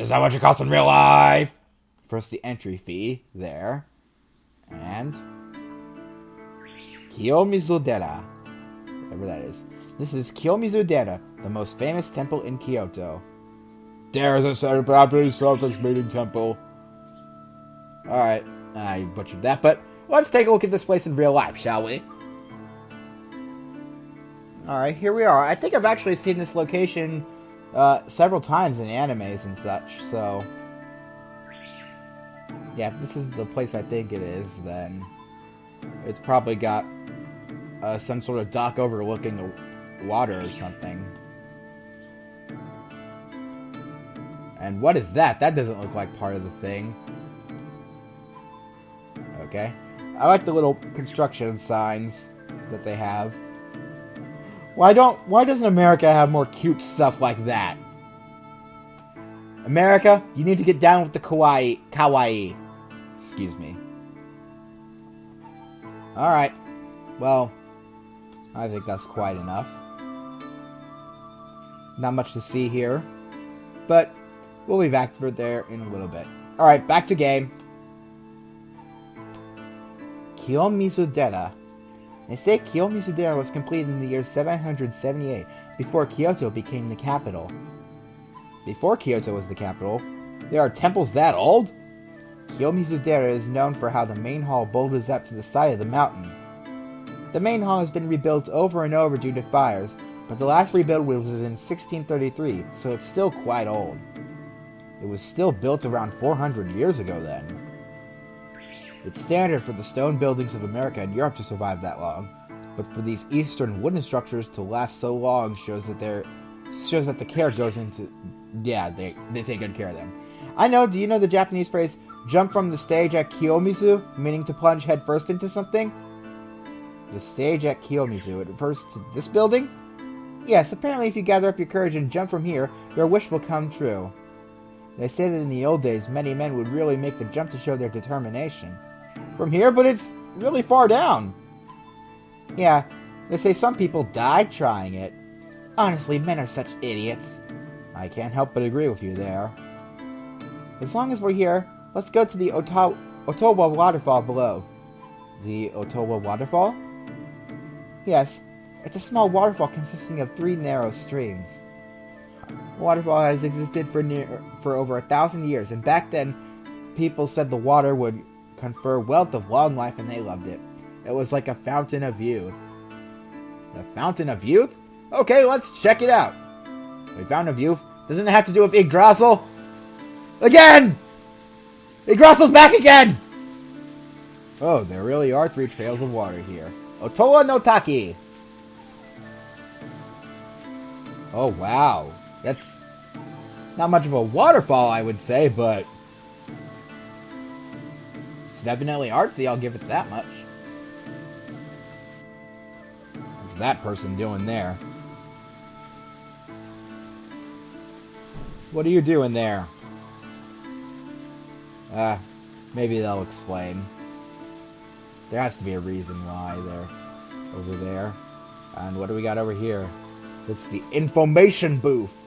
This is how much it costs in real life. First, the entry fee there. And Kiyomizudera. Whatever that is. This is Kiyomizudera, the most famous temple in Kyoto. There is a certain property Celtics meeting temple. Alright, I butchered that, but let's take a look at this place in real life, shall we? Alright, here we are. I think I've actually seen this location several times in animes and such, so... yeah, if this is the place I think it is, then it's probably got some sort of dock overlooking the water or something. And what is that? That doesn't look like part of the thing. Okay. I like the little construction signs that they have. Why doesn't America have more cute stuff like that? America, you need to get down with the kawaii. Excuse me. Alright. Well, I think that's quite enough. Not much to see here. But we'll be back for there in a little bit. Alright, back to game. Kiyomizudera. They say Kiyomizudera was completed in the year 778, before Kyoto became the capital. Before Kyoto was the capital, there are temples that old? Kiyomizudera is known for how the main hall boulders up to the side of the mountain. The main hall has been rebuilt over and over due to fires, but the last rebuild was in 1633, so it's still quite old. It was still built around 400 years ago then. It's standard for the stone buildings of America and Europe to survive that long, but for these eastern wooden structures to last so long shows that the care goes into... yeah, they take good care of them. I know, do you know the Japanese phrase, jump from the stage at Kiyomizu, meaning to plunge headfirst into something? The stage at Kiyomizu, it refers to this building? Yes, apparently if you gather up your courage and jump from here, your wish will come true. They say that in the old days, many men would really make the jump to show their determination. From here, but it's really far down. Yeah, they say some people died trying it. Honestly, men are such idiots. I can't help but agree with you there. As long as we're here, let's go to the Otowa waterfall below. The Otowa waterfall? Yes, it's a small waterfall consisting of 3 narrow streams. The waterfall has existed for over 1,000 years, and back then, people said the water would confer wealth of long life, and they loved it. It was like a fountain of youth. The fountain of youth? Okay, let's check it out. A fountain of youth? Doesn't it have to do with Yggdrasil? Again! Yggdrasil's back again! Oh, there really are 3 trails of water here. Otowa no Taki! Oh, wow. That's not much of a waterfall, I would say, but it's definitely artsy, I'll give it that much. What's that person doing there? What are you doing there? Maybe they'll explain. There has to be a reason why they're over there. And what do we got over here? It's the information booth.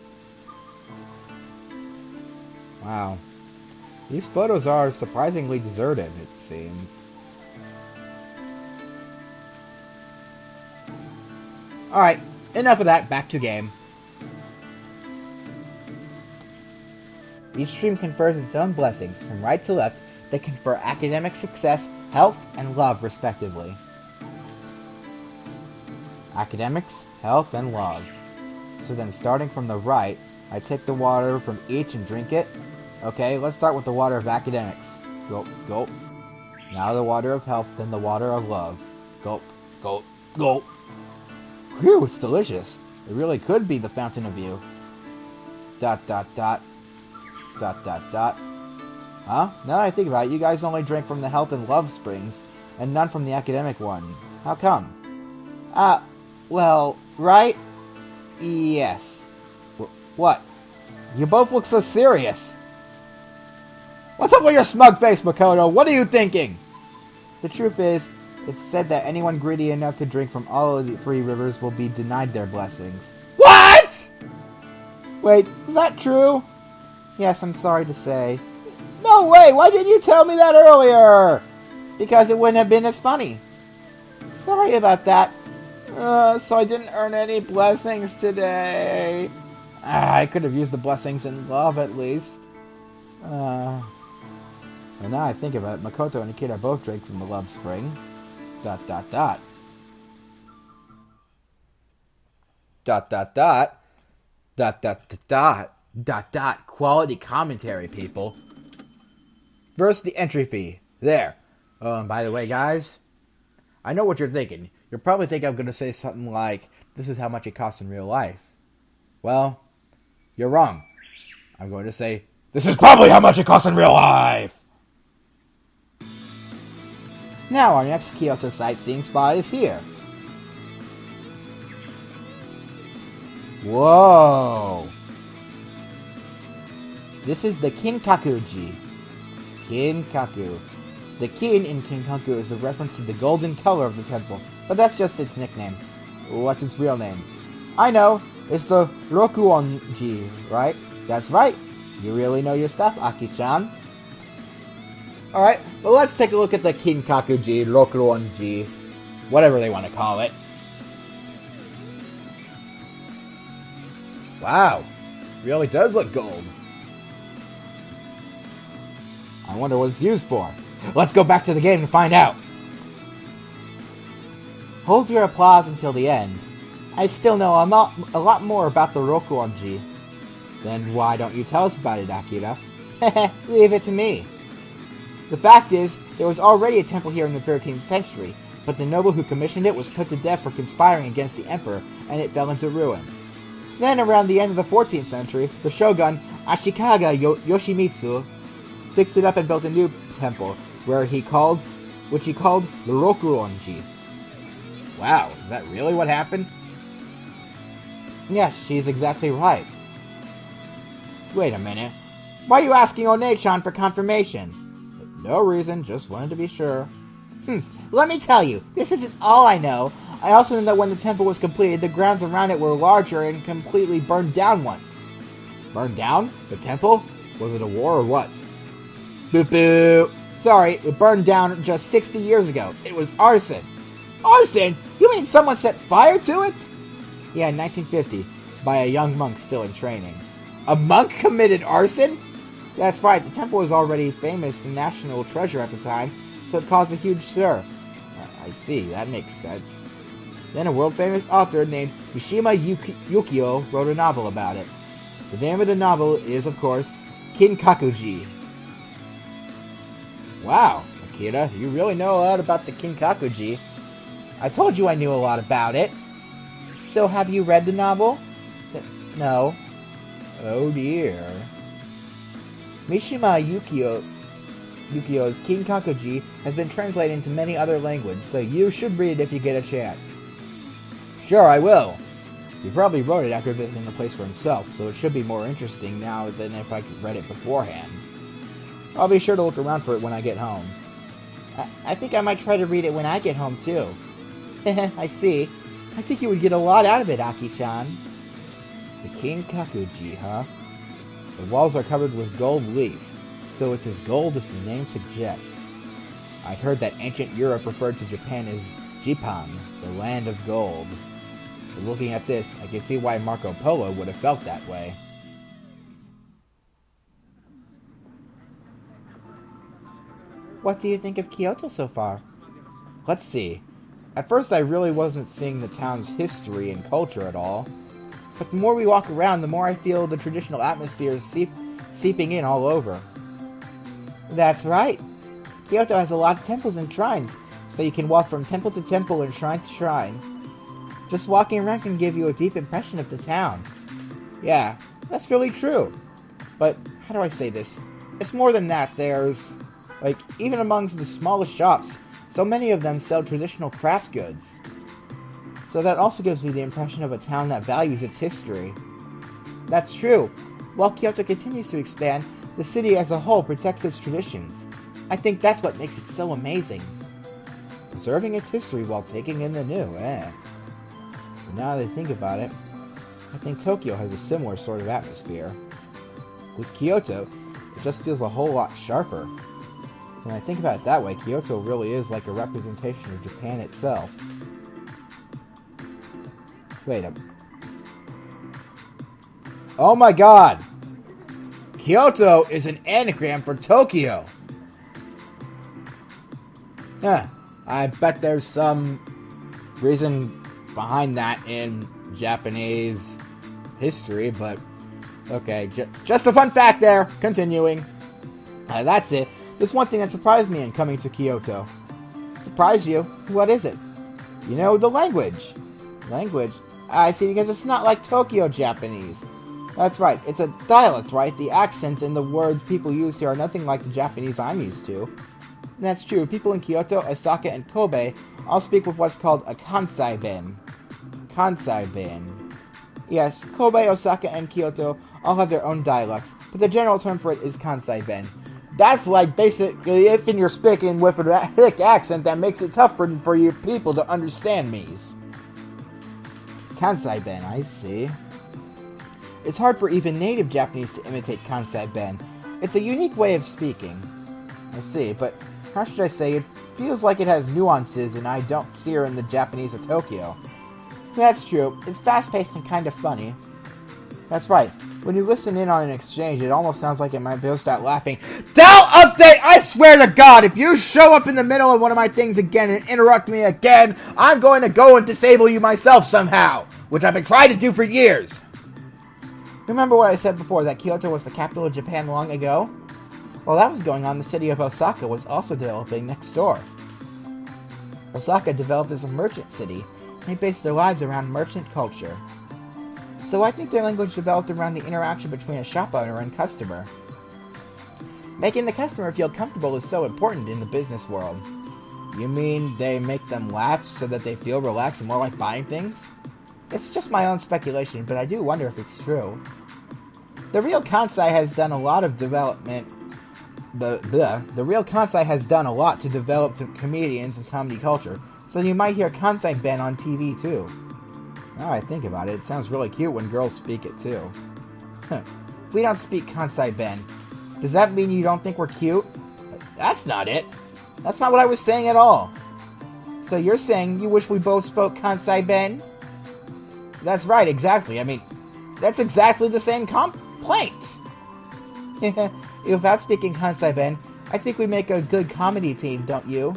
Wow. These photos are surprisingly deserted, it seems. Alright, enough of that, back to game. Each stream confers its own blessings, from right to left, that confer academic success, health, and love, respectively. Academics, health, and love. So then, starting from the right, I take the water from each and drink it. Okay, let's start with the water of academics. Gulp, gulp. Now the water of health, then the water of love. Gulp, gulp, gulp. Whew, it's delicious. It really could be the fountain of youth. Dot, dot, dot. Dot, dot, dot. Huh? Now that I think about it, you guys only drink from the health and love springs, and none from the academic one. How come? Well, right? Yes. What? You both look so serious. What's up with your smug face, Makoto? What are you thinking? The truth is, it's said that anyone greedy enough to drink from all of the 3 rivers will be denied their blessings. What?! Wait, is that true? Yes, I'm sorry to say. No way! Why didn't you tell me that earlier? Because it wouldn't have been as funny. Sorry about that. So I didn't earn any blessings today. I could have used the blessings in love at least. And now I think about it, Makoto and Akira both drank from the love spring. ... Dot dot dot. Dot dot dot. Dot dot dot dot. Dot dot. Quality commentary, people. First, the entry fee. There. Oh, and by the way, guys, I know what you're thinking. You'll probably think I'm going to say something like, this is how much it costs in real life. Well, you're wrong. I'm going to say, this is probably how much it costs in real life. Now our next Kyoto sightseeing spot is here. Whoa! This is the Kinkakuji. Kinkaku. The kin in Kinkaku is a reference to the golden color of the temple, but that's just its nickname. What's its real name? I know, it's the Rokuonji, right? That's right. You really know your stuff, Aki-chan. Alright, well let's take a look at the Kinkakuji, Rokuonji, whatever they want to call it. Wow, really does look gold. I wonder what it's used for. Let's go back to the game and find out. Hold your applause until the end. I still know a lot more about the Rokuonji. Then why don't you tell us about it, Akira? Leave it to me. The fact is, there was already a temple here in the 13th century, but the noble who commissioned it was put to death for conspiring against the emperor, and it fell into ruin. Then, around the end of the 14th century, the shogun Ashikaga Yoshimitsu fixed it up and built a new temple, which he called the Rokuonji. Wow, is that really what happened? Yes, she's exactly right. Wait a minute. Why are you asking One-chan for confirmation? No reason, just wanted to be sure. Let me tell you, this isn't all I know. I also know that when the temple was completed, the grounds around it were larger and completely burned down once. Burned down? The temple? Was it a war or what? Boo-boo. Sorry, it burned down just 60 years ago. It was arson. Arson? You mean someone set fire to it? Yeah, in 1950, by a young monk still in training. A monk committed arson? That's right, the temple was already famous and national treasure at the time, so it caused a huge stir. I see, that makes sense. Then a world-famous author named Mishima Yukio wrote a novel about it. The name of the novel is, of course, Kinkakuji. Wow, Akira, you really know a lot about the Kinkakuji. I told you I knew a lot about it. So have you read the novel? No. Oh dear. Mishima Yukio's Kinkakuji has been translated into many other languages, so you should read it if you get a chance. Sure, I will. He probably wrote it after visiting the place for himself, so it should be more interesting now than if I read it beforehand. I'll be sure to look around for it when I get home. I think I might try to read it when I get home, too. I see. I think you would get a lot out of it, Aki-chan. The Kinkakuji, huh? The walls are covered with gold leaf, so it's as gold as the name suggests. I've heard that ancient Europe referred to Japan as Jipan, the land of gold. But looking at this, I can see why Marco Polo would have felt that way. What do you think of Kyoto so far? Let's see. At first I really wasn't seeing the town's history and culture at all. But the more we walk around, the more I feel the traditional atmosphere seeping in all over. That's right. Kyoto has a lot of temples and shrines, so you can walk from temple to temple and shrine to shrine. Just walking around can give you a deep impression of the town. Yeah, that's really true. But, how do I say this? It's more than that. There's, even amongst the smallest shops, so many of them sell traditional craft goods. So that also gives me the impression of a town that values its history. That's true. While Kyoto continues to expand, the city as a whole protects its traditions. I think that's what makes it so amazing. Preserving its history while taking in the new, But now that I think about it, I think Tokyo has a similar sort of atmosphere. With Kyoto, it just feels a whole lot sharper. When I think about it that way, Kyoto really is like a representation of Japan itself. Wait a... Oh my god! Kyoto is an anagram for Tokyo! Huh. I bet there's some reason behind that in Japanese history, but... Okay, just a fun fact there! Continuing. That's it. There's one thing that surprised me in coming to Kyoto. Surprised you? What is it? You know, the language. Language? I see, because it's not like Tokyo Japanese. That's right, it's a dialect, right? The accents and the words people use here are nothing like the Japanese I'm used to. And that's true, people in Kyoto, Osaka, and Kobe all speak with what's called a Kansai-ben. Kansai-ben. Yes, Kobe, Osaka, and Kyoto all have their own dialects, but the general term for it is Kansai-ben. That's like basically if you're speaking with a thick accent that makes it tough for you people to understand me. Kansai-ben, I see. It's hard for even native Japanese to imitate Kansai-ben. It's a unique way of speaking. I see, but how should I say, it feels like it has nuances and I don't hear in the Japanese of Tokyo. That's true, it's fast-paced and kind of funny. That's right, when you listen in on an exchange, it almost sounds like it might burst out laughing. Don't update! I swear to God, if you show up in the middle of one of my things again and interrupt me again, I'm going to go and disable you myself somehow, which I've been trying to do for years. Remember what I said before, that Kyoto was the capital of Japan long ago? While that was going on, the city of Osaka was also developing next door. Osaka developed as a merchant city, and they based their lives around merchant culture. So I think their language developed around the interaction between a shop owner and customer. Making the customer feel comfortable is so important in the business world. You mean they make them laugh so that they feel relaxed and more like buying things? It's just my own speculation, but I do wonder if it's true. The real Kansai has done a lot of development. The real Kansai has done a lot to develop the comedians and comedy culture, so you might hear Kansai-ben on TV too. Now I think about it, it sounds really cute when girls speak it too. We don't speak Kansai-ben. Does that mean you don't think we're cute? That's not it. That's not what I was saying at all. So you're saying you wish we both spoke Kansai-ben? That's right, exactly. I mean, that's exactly the same complaint. Without speaking Kansai-ben, I think we make a good comedy team, don't you? ...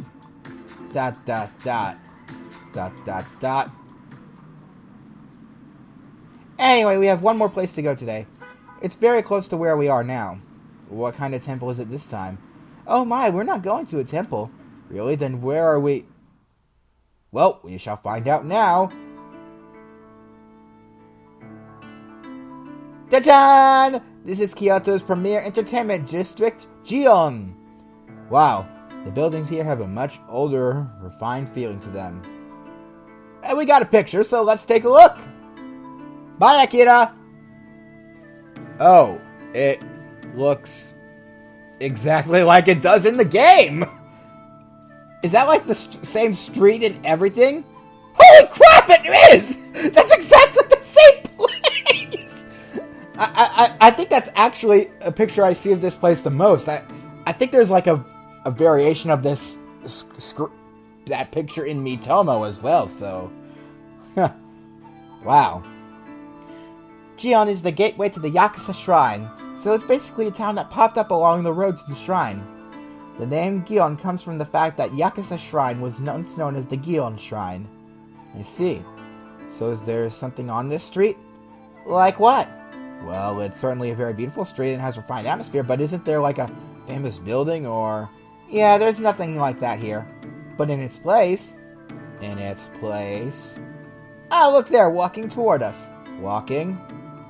Anyway, we have one more place to go today. It's very close to where we are now. What kind of temple is it this time? Oh my, we're not going to a temple. Really? Then where are we? Well, we shall find out now. Ta-da! This is Kyoto's premier entertainment district, Gion. Wow, the buildings here have a much older, refined feeling to them. And we got a picture, so let's take a look. Bye, Akira! Oh, it looks exactly like it does in the game! Is that like the same street and everything? Holy crap, it is! That's exactly the same place! I think that's actually a picture I see of this place the most. I think there's like a variation of this that picture in Mitomo as well, so... Wow. Gion is the gateway to the Yakuza Shrine, so it's basically a town that popped up along the road to the shrine. The name Gion comes from the fact that Yakuza Shrine was once known as the Gion Shrine. I see. So is there something on this street? Like what? Well, it's certainly a very beautiful street and has a refined atmosphere, but isn't there like a famous building or... Yeah, there's nothing like that here. But in its place... Ah, look there, walking toward us. Walking?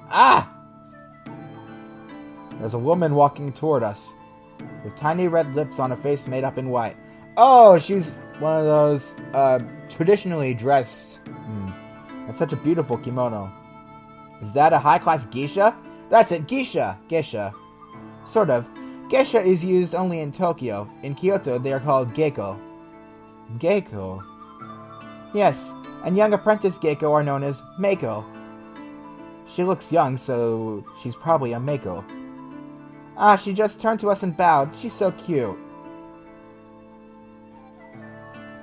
Ah! There's a woman walking toward us, with tiny red lips on a face made up in white. Oh, she's one of those, traditionally dressed. That's such a beautiful kimono. Is that a high-class geisha? That's it, geisha. Geisha. Sort of. Geisha is used only in Tokyo. In Kyoto, they are called geiko. Geiko? Yes, and young apprentice geiko are known as meiko. She looks young, so she's probably a meiko. Ah, she just turned to us and bowed. She's so cute.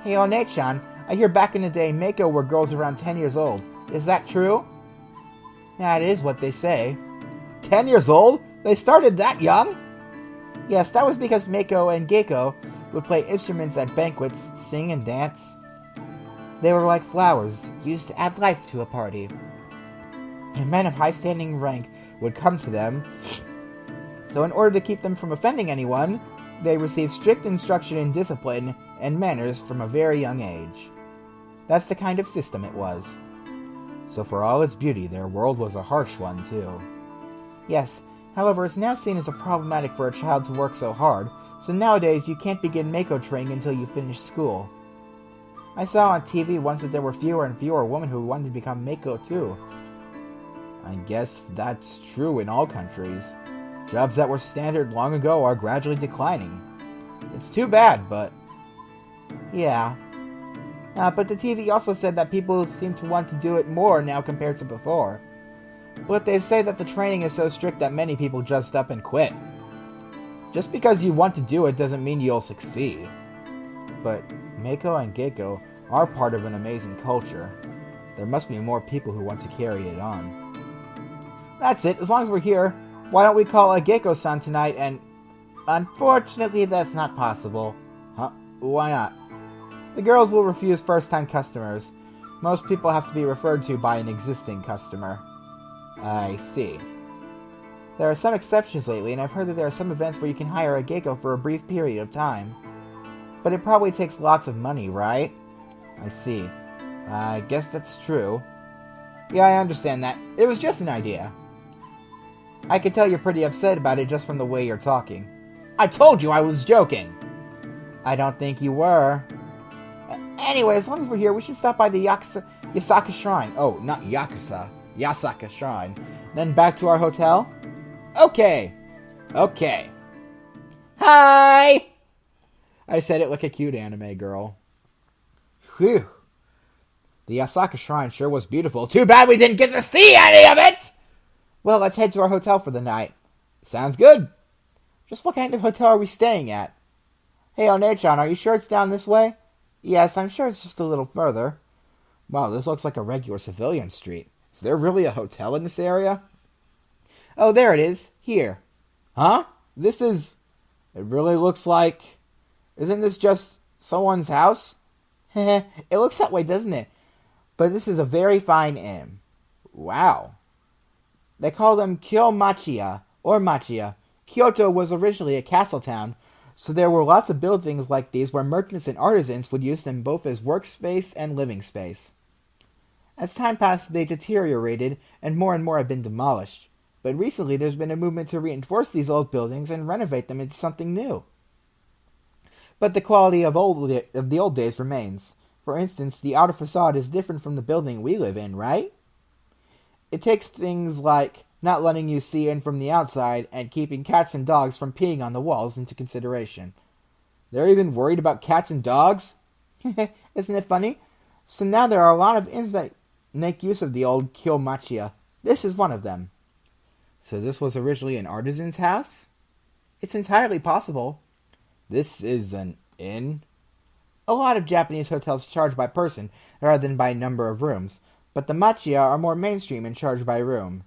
Hey, One-chan, I hear back in the day Mako were girls around 10 years old. Is that true? That is what they say. 10 years old? They started that young? Yes, that was because Mako and Geiko would play instruments at banquets, sing and dance. They were like flowers, used to add life to a party. And men of high standing rank would come to them. So in order to keep them from offending anyone, they received strict instruction in discipline and manners from a very young age. That's the kind of system it was. So for all its beauty, their world was a harsh one, too. Yes, however, it's now seen as problematic for a child to work so hard, so nowadays you can't begin Mako training until you finish school. I saw on TV once that there were fewer and fewer women who wanted to become Mako too. I guess that's true in all countries. Jobs that were standard long ago are gradually declining. It's too bad, but... yeah. But the TV also said that people seem to want to do it more now compared to before. But they say that the training is so strict that many people just up and quit. Just because you want to do it doesn't mean you'll succeed. But Mako and Geiko are part of an amazing culture. There must be more people who want to carry it on. That's it, as long as we're here, why don't we call a Geiko-san tonight and... Unfortunately, that's not possible. Huh? Why not? The girls will refuse first-time customers. Most people have to be referred to by an existing customer. I see. There are some exceptions lately, and I've heard that there are some events where you can hire a Geiko for a brief period of time. But it probably takes lots of money, right? I see. I guess that's true. Yeah, I understand that. It was just an idea. I can tell you're pretty upset about it just from the way you're talking. I told you I was joking! I don't think you were. Anyway, as long as we're here, we should stop by the Yasaka Shrine. Oh, not Yakuza. Yasaka Shrine. Then back to our hotel? Okay. Okay. Hi! I said it like a cute anime girl. Whew. The Yasaka Shrine sure was beautiful. Too bad we didn't get to see any of it! Well, let's head to our hotel for the night. Sounds good. Just what kind of hotel are we staying at? Hey, One-chan, are you sure it's down this way? Yes, I'm sure it's just a little further. Wow, this looks like a regular civilian street. Is there really a hotel in this area? Oh, there it is. Here. Huh? This is... It really looks like... Isn't this just someone's house? It looks that way, doesn't it? But this is a very fine inn. Wow. They call them Kyomachiya, or Machiya. Kyoto was originally a castle town, so there were lots of buildings like these where merchants and artisans would use them both as workspace and living space. As time passed, they deteriorated, and more have been demolished. But recently there's been a movement to reinforce these old buildings and renovate them into something new. But the quality of the old days remains. For instance, the outer facade is different from the building we live in, right? It takes things like not letting you see in from the outside and keeping cats and dogs from peeing on the walls into consideration. They're even worried about cats and dogs? Isn't it funny? So now there are a lot of inns that make use of the old Kyomachiya. This is one of them. So this was originally an artisan's house? It's entirely possible. This is an inn? A lot of Japanese hotels charge by person rather than by number of rooms, but the machiya are more mainstream and charge by room.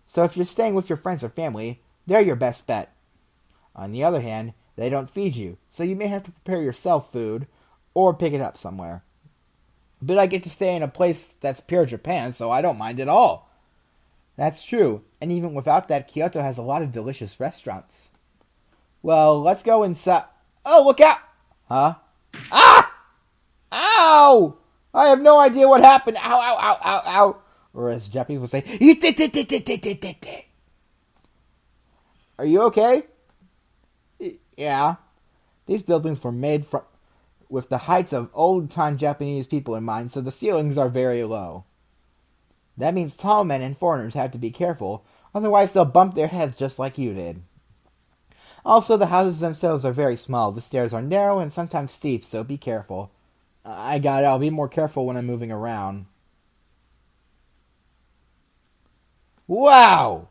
So if you're staying with your friends or family, they're your best bet. On the other hand, they don't feed you, so you may have to prepare yourself food or pick it up somewhere. But I get to stay in a place that's pure Japan, so I don't mind at all. That's true, and even without that, Kyoto has a lot of delicious restaurants. Well, let's go inside. Oh, look out! Huh? Ah! Ow! I have no idea what happened. Ow, ow, ow, ow, ow. Or as Japanese would say, "Ite-te-te-te-te-te-te-te." Are you okay? Yeah. These buildings were made with the heights of old-time Japanese people in mind, so the ceilings are very low. That means tall men and foreigners have to be careful, otherwise they'll bump their heads just like you did. Also, the houses themselves are very small. The stairs are narrow and sometimes steep, so be careful. I got it. I'll be more careful when I'm moving around. Wow!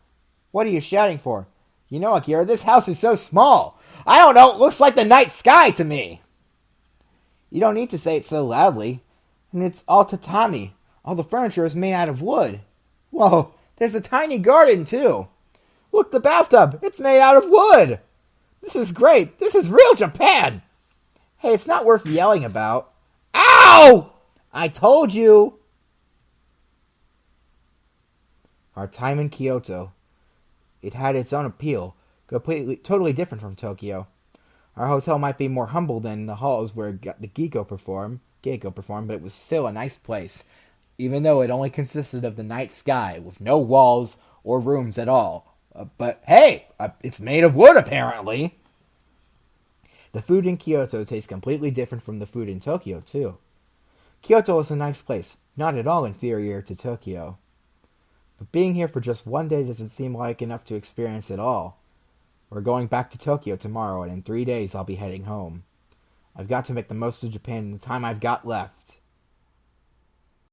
What are you shouting for? You know, Akira, this house is so small. I don't know, it looks like the night sky to me. You don't need to say it so loudly. And it's all tatami. All the furniture is made out of wood. Whoa, there's a tiny garden, too. Look, the bathtub. It's made out of wood. This is great. This is real Japan. Hey, it's not worth yelling about. Ow! I told you. Our time in Kyoto. It had its own appeal, totally different from Tokyo. Our hotel might be more humble than the halls where the Geiko performed, but it was still a nice place, even though it only consisted of the night sky with no walls or rooms at all. But hey, it's made of wood apparently. The food in Kyoto tastes completely different from the food in Tokyo too. Kyoto is a nice place, not at all inferior to Tokyo. But being here for just one day doesn't seem like enough to experience it all. We're going back to Tokyo tomorrow, and in 3 days I'll be heading home. I've got to make the most of Japan in the time I've got left.